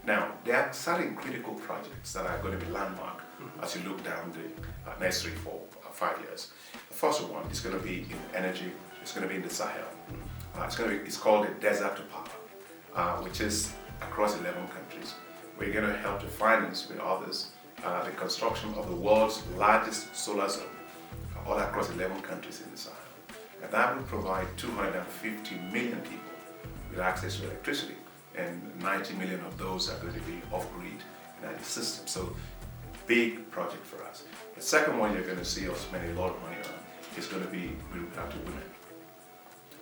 Now, there are certain critical projects that are going to be landmark as you look down the next 3, 4, 5 years. The first one is going to be in energy. It's going to be in the Sahel. It's called the Desert to Power, which is across 11 countries. We're going to help to finance with others the construction of the world's largest solar zone, all across 11 countries in the Sahel. And that will provide 250 million people with access to electricity, and 90 million of those are going to be off-grid in the system. So, big project for us. The second one you're going to see us spending a lot of money on is going to be with regard to women.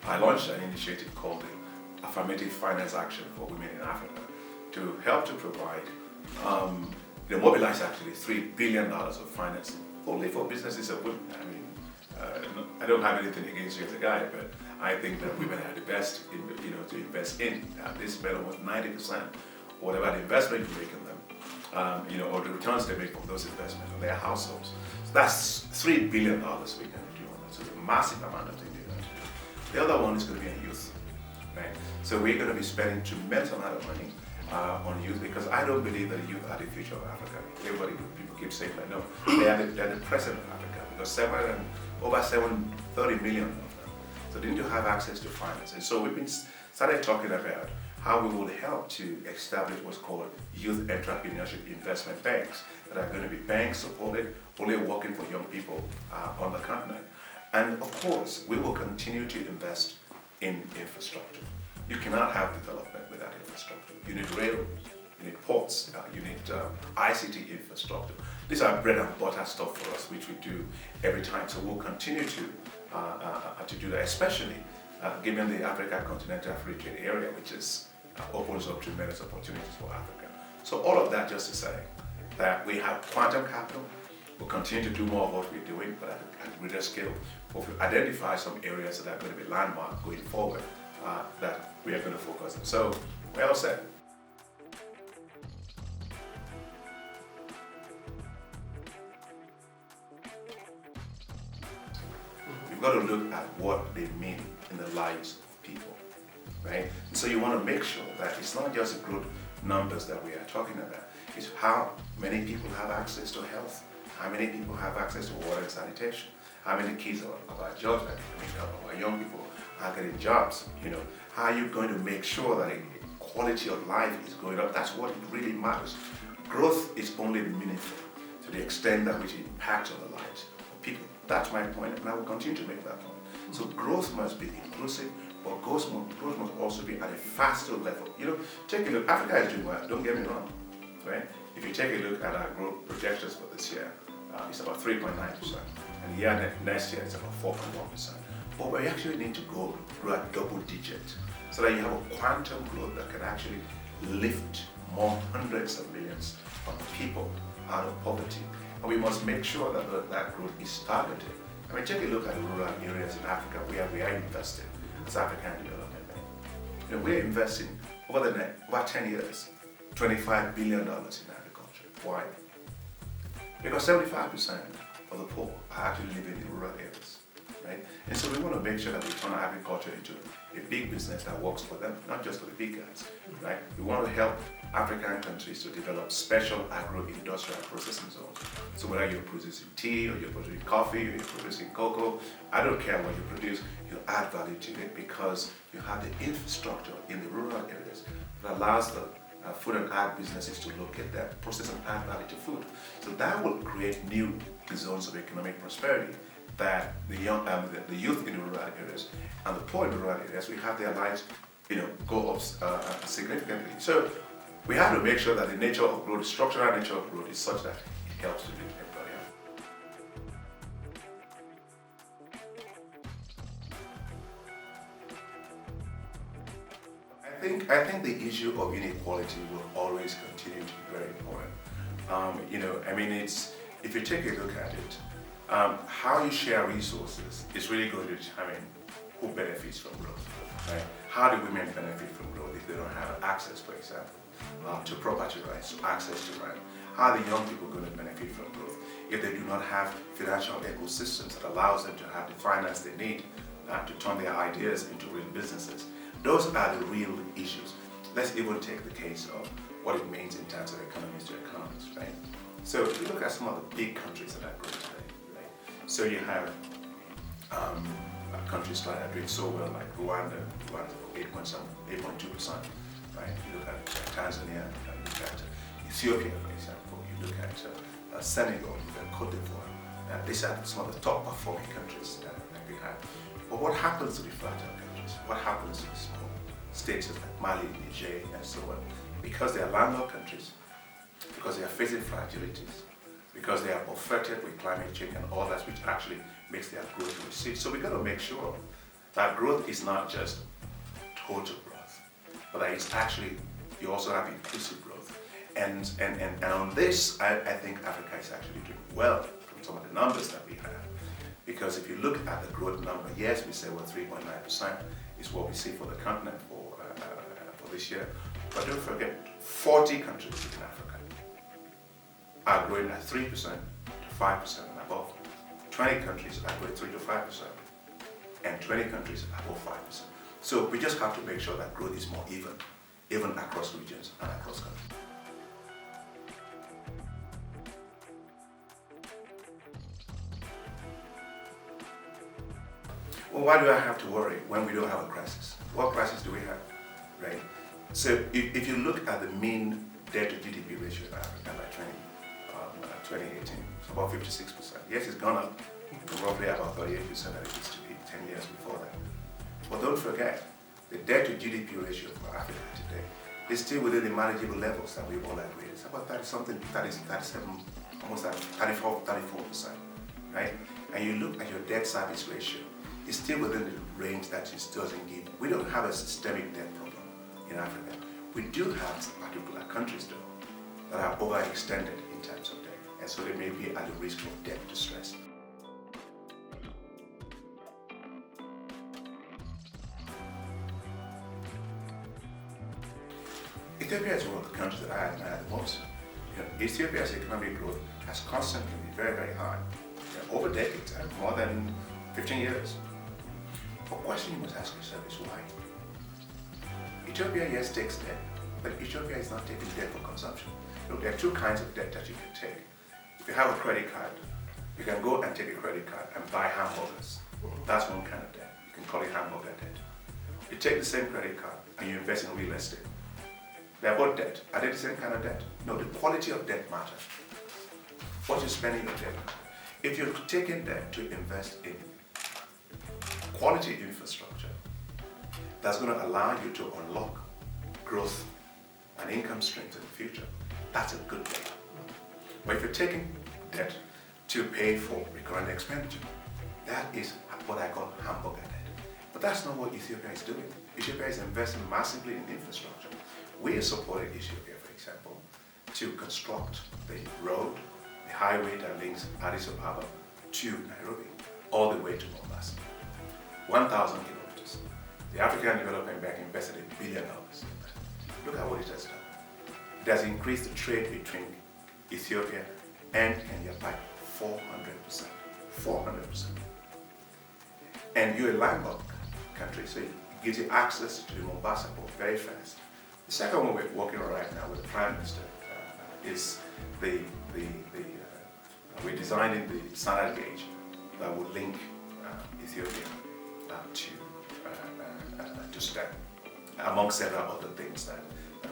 I launched an initiative called the Affirmative Finance Action for Women in Africa to help to provide, mobilize actually $3 billion of financing only for businesses of women. I mean, I don't have anything against you as a guy, but I think that women are the best, to invest in. They spend almost 90% or whatever the investment you make in them, or the returns they make from those investments on their households. So that's $3 billion we're going to do on that. So it's a massive amount of things they're going to do. The other one is going to be on youth, right? So we're going to be spending tremendous amount of money on youth, because I don't believe that youth are the future of Africa. People keep saying that. No, they're the present of Africa, because over 730 million of them. So they need to have access to finance. And so we've been started talking about how we will help to establish what's called youth entrepreneurship investment banks, that are going to be banks supported, only working for young people on the continent. And of course, we will continue to invest in infrastructure. You cannot have development without infrastructure. You need railroads, you need ports, you need ICT infrastructure. These are bread and butter stuff for us, which we do every time. So we'll continue to do that, especially given the Africa Continental Free Trade Area, which opens up tremendous opportunities for Africa. So all of that just to say that we have quantum capital. We'll continue to do more of what we're doing, but at a greater scale. We'll identify some areas that are going to be landmark going forward that we are going to focus on. So, well said. You've got to look at what they mean in the lives of people, right? And so you want to make sure that it's not just the growth numbers that we are talking about. It's how many people have access to health, how many people have access to water and sanitation, how many kids of our jobs, of our young people are getting jobs. How are you going to make sure that quality of life is going up? That's what really matters. Growth is only meaningful to the extent that which it impacts on the lives of people. That's my point, and I will continue to make that point. So growth must be inclusive, but growth must also be at a faster level. Take a look. Africa is doing well. Don't get me wrong, right? If you take a look at our growth projections for this year, it's about 3.9%, and the year next year it's about 4.1%. But we actually need to grow at double digit, so that you have a quantum growth that can actually lift more hundreds of millions of people out of poverty. And we must make sure that growth is targeted. Take a look at the rural areas in Africa where we are investing as African Development Bank. We're investing over 10 years, $25 billion in agriculture. Why? Because 75% of the poor are actually living in rural areas, right? And so we want to make sure that we turn agriculture into a big business that works for them, not just for the big guys, right? We want to help African countries to develop special agro-industrial processing zones. So whether you're producing tea, or you're producing coffee, or you're producing cocoa, I don't care what you produce, you add value to it because you have the infrastructure in the rural areas that allows the food and ag businesses to locate that, process and add value to food. So that will create new zones of economic prosperity that the youth in the rural areas and the poor in the rural areas, we have their lives, go up significantly. So we have to make sure that the nature of growth, the structural nature of growth is such that it helps to lift everybody up. I think the issue of inequality will always continue to be very important. If you take a look at it, how you share resources is really going to determine who benefits from growth, right? How do women benefit from growth if they don't have access, for example, to property rights, to access to rent? How are the young people going to benefit from growth if they do not have financial ecosystems that allows them to have the finance they need to turn their ideas into real businesses? Those are the real issues. let's even take the case of what it means in terms of economies to economies, right? So if you look at some of the big countries that are growing today, right? So you have countries that are doing so well, like Rwanda 8.2%, right? You look at Tanzania, you look at Ethiopia, for example, you look at Senegal, you look at Cote d'Ivoire. These are some of the top performing countries that we have. But what happens to the fragile countries? What happens to the small states like Mali, Niger, and so on? Because they are landlocked countries, because they are facing fragilities, because they are buffeted with climate change and all that, which actually makes their growth recede. So we've got to make sure that growth is not just total growth, but that it's actually, you also have inclusive growth. And on this, I think Africa is actually doing well from some of the numbers that we have. Because if you look at the growth number, yes, we say 3.9% is what we see for the continent for this year. But don't forget, 40 countries in Africa are growing at 3% to 5% and above. 20 countries are growing 3 to 5%, and 20 countries above 5%. So we just have to make sure that growth is more even across regions and across countries. Well, why do I have to worry when we don't have a crisis? What crisis do we have, right? So if you look at the mean debt to GDP ratio in Africa by 2018, it's about 56%. Yes, it's gone up to roughly about 38% that it used to be 10 years before that. But don't forget, the debt to GDP ratio for Africa today is still within the manageable levels that we've all agreed. It's about 37, almost 34%, right? And you look at your debt service ratio, it's still within the range that it doesn't give. We don't have a systemic debt problem in Africa. We do have particular countries though that are overextended in terms of debt, and so they may be at the risk of debt distress. Ethiopia is one of the countries that I admire the most. Ethiopia's economic growth has constantly been very, very high, over decades, more than 15 years. The question you must ask yourself is why? Ethiopia, yes, takes debt, but Ethiopia is not taking debt for consumption. There are two kinds of debt that you can take. If you have a credit card, you can go and take a credit card and buy hamburgers. That's one kind of debt. You can call it hamburger debt. You take the same credit card and you invest in real estate. They're both debt. Are they the same kind of debt? No, the quality of debt matters. What you're spending your debt on. If you're taking debt to invest in quality infrastructure, that's going to allow you to unlock growth and income streams in the future. That's a good debt. But if you're taking debt to pay for recurrent expenditure, that is what I call hamburger debt. But that's not what Ethiopia is doing. Ethiopia is investing massively in infrastructure. We have supported Ethiopia, for example, to construct the road, the highway that links Addis Ababa to Nairobi, all the way to Mombasa. 1,000 kilometers. The African Development Bank invested $1 billion in that. Look at what it has done. It has increased the trade between Ethiopia and Kenya by 400%. 400%. And you're a landlocked country, so it gives you access to the Mombasa port very fast. The second one we're working on right now with the Prime Minister is we're designing the standard gauge that will link Ethiopia to Sudan, among several other things that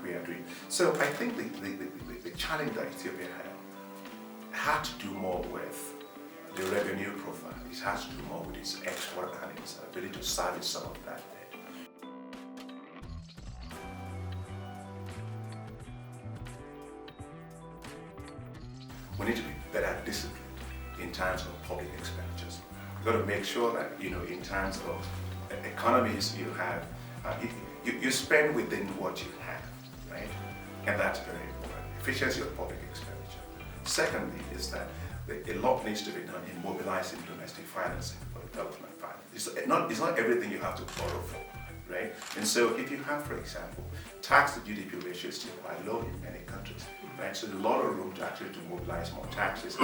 we are doing. So I think the challenge that Ethiopia had to do more with the revenue profile. It has to do more with its export and its ability to service some of that debt. We need to be better disciplined in terms of public expenditures. We've got to make sure that, in terms of economies, you have, you spend within what you have, right? And that's very important. Efficiency of public expenditure. Secondly is that a lot needs to be done in mobilizing domestic financing for development finance. It's not everything you have to borrow for, right? And so if you have, for example, tax to GDP ratio is still quite low in many countries, right? So there's a lot of room to actually mobilize more taxes,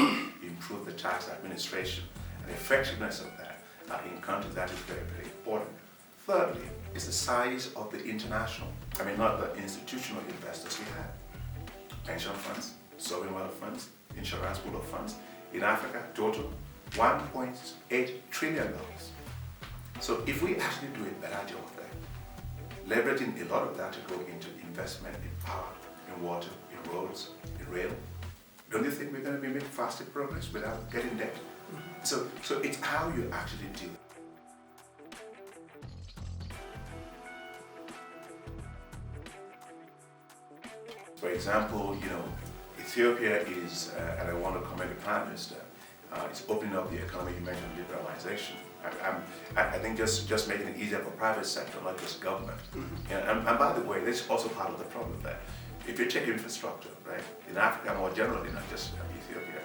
improve the tax administration, and the effectiveness of that in countries that is very, very important. Thirdly, is the size of the not the institutional investors we have. Pension funds, sovereign wealth funds, insurance pool of funds. In Africa, total $1.8 trillion. So if we actually do a better job there, leveraging a lot of that to go into investment in power, in water, in roads, in rail, don't you think we're going to be making faster progress without getting debt? So it's how you actually do it. For example, Ethiopia is, and I want to commend the Prime Minister, is opening up the economy. You mentioned liberalization. I think just making it easier for private sector, not just government. And by the way, this is also part of the problem there. If you take infrastructure, right, in Africa more generally, not just Ethiopia,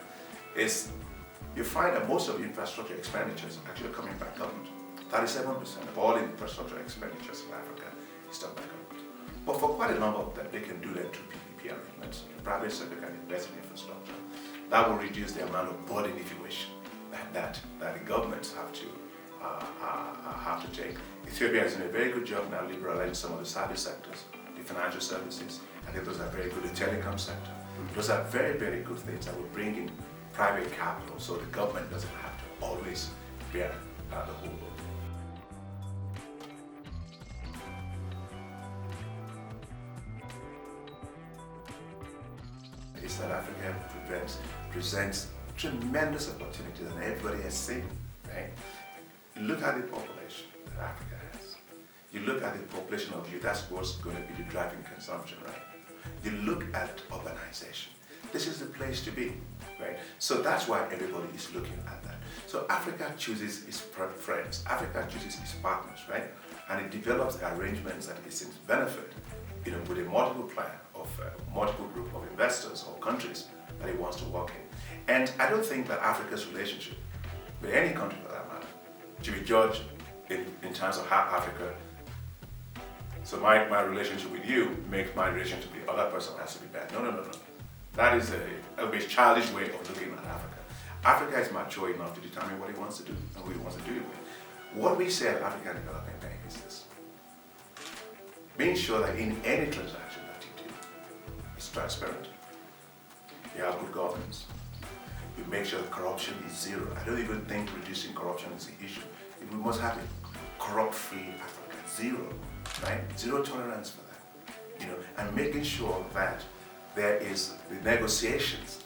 you find that most of the infrastructure expenditures are actually coming by government. 37% of all infrastructure expenditures in Africa is done by government. But for quite a number of them, they can do that through PPP arrangements. The private sector can invest in infrastructure. That will reduce the amount of burden, if you wish, that the governments have to take. Ethiopia is doing a very good job now liberalizing some of the service sectors, the financial services. I think those are very good. The telecom sector. Those are very, very good things that will bring in private capital so the government doesn't have to always bear the whole load. Is that Africa presents tremendous opportunities, and everybody has seen, right? You look at the population that Africa has. You look at the population of youth, that's what's going to be the driving consumption, right? You look at urbanization. This is the place to be, right? So that's why everybody is looking at that. So Africa chooses its friends, Africa chooses its partners, right? And it develops arrangements that it seems benefit, with a multiple plan of multiple group of investors or countries that it wants to work in. And I don't think that Africa's relationship with any country for that matter should be judged in terms of how Africa. So my relationship with you makes my relationship with the other person has to be bad. No. That is a childish way of looking at Africa. Africa is mature enough to determine what it wants to do and who it wants to do it with. What we say at African Development Bank is this: being sure that in any transaction that you do, it's transparent, you have good governance, you make sure that corruption is zero. I don't even think reducing corruption is the issue. We must have a corrupt-free Africa, zero, right? Zero tolerance for that, and making sure that there is the negotiations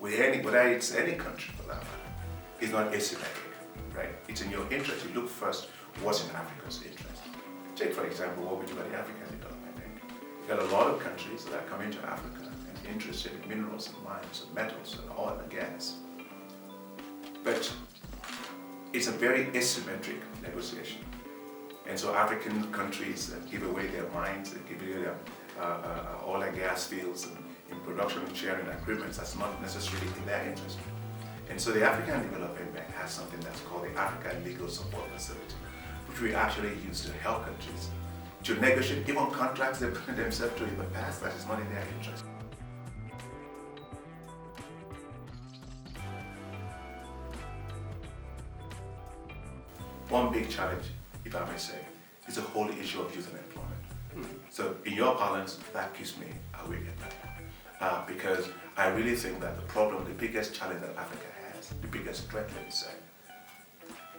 with whether it's any country for that matter, is not asymmetric, right? It's in your interest. You look first what's in Africa's interest. Take, for example, what we do at the African Development Bank. We've got a lot of countries that are coming to Africa and interested in minerals and mines and metals and oil and gas. But it's a very asymmetric negotiation. And so African countries give away their mines, they give away their oil and gas fields and in production and sharing agreements. That's not necessarily in their interest. And so the African Development Bank has something that's called the African Legal Support Facility, which we actually use to help countries to negotiate even contracts they put themselves to in the past that is not in their interest. One big challenge, if I may say, is the whole issue of youth unemployment. So in your parlance, that keeps me awake at night. Because I really think that the biggest challenge that Africa has, the biggest threat, let me say,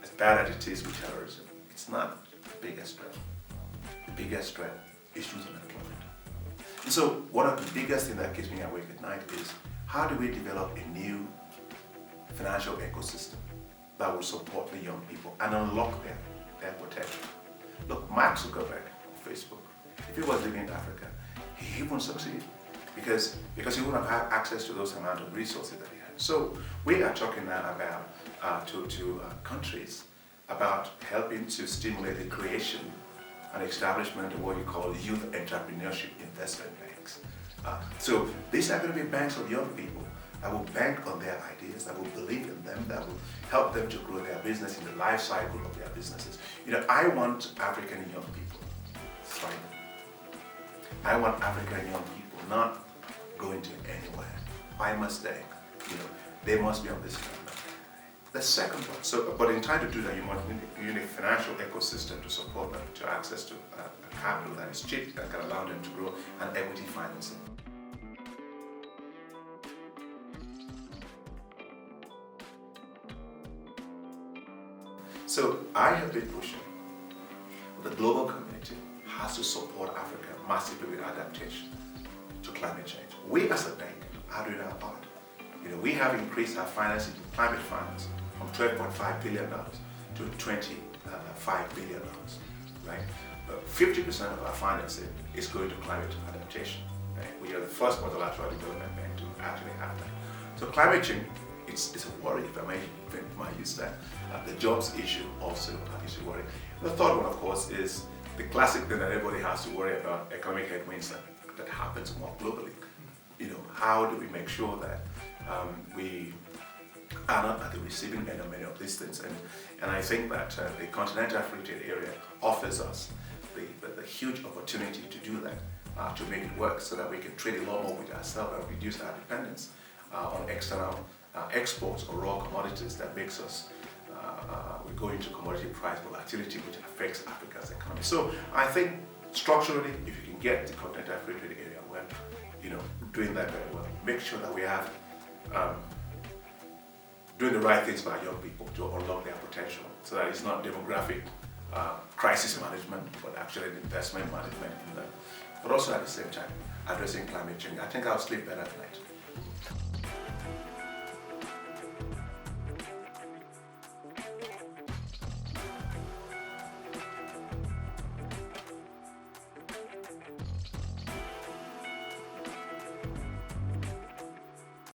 as bad as it is with terrorism, it's not the biggest threat. The biggest threat is youth unemployment. And so one of the biggest things that keeps me awake at night is how do we develop a new financial ecosystem that will support the young people and unlock their potential. Look, Mark Zuckerberg on Facebook, if he was living in Africa, he wouldn't succeed because he wouldn't have had access to those amount of resources that he had. So we are talking now about to countries about helping to stimulate the creation and establishment of what you call youth entrepreneurship investment banks. So these are going to be banks of young people that will bank on their ideas, that will believe in them, that will help them to grow their business in the life cycle of their businesses. I want African young people thriving. I want African young people not going to anywhere. Why must they? They must be on this ground. The second one, but in trying to do that, you need a financial ecosystem to support them, to access to capital that is cheap, that can allow them to grow, and equity financing. So I have been pushing. The global community has to support Africa massively with adaptation to climate change. We as a bank are doing our part. We have increased our financing to climate finance from $12.5 billion to $25 billion, right? 50% of our financing is going to climate adaptation. Right? We are the first multilateral development bank to actually have that. So climate change, it's a worry, if I might use that. The jobs issue also is a worry. The third one, of course, is the classic thing that everybody has to worry about, economic headwinds that happens more globally. How do we make sure that we are not at the receiving end of many of these things? And I think that the Continental Free Trade Area offers us the huge opportunity to do that, to make it work so that we can trade a lot more with ourselves and reduce our dependence on external exports or raw commodities that makes us we go into commodity price volatility, which affects Africa's economy. So I think structurally, if you can get the Continental Free Trade Area well, doing that very well, make sure that we have doing the right things for our young people to unlock their potential, so that it's not demographic crisis management, but actually investment management in them. But also at the same time, addressing climate change. I think I'll sleep better at night.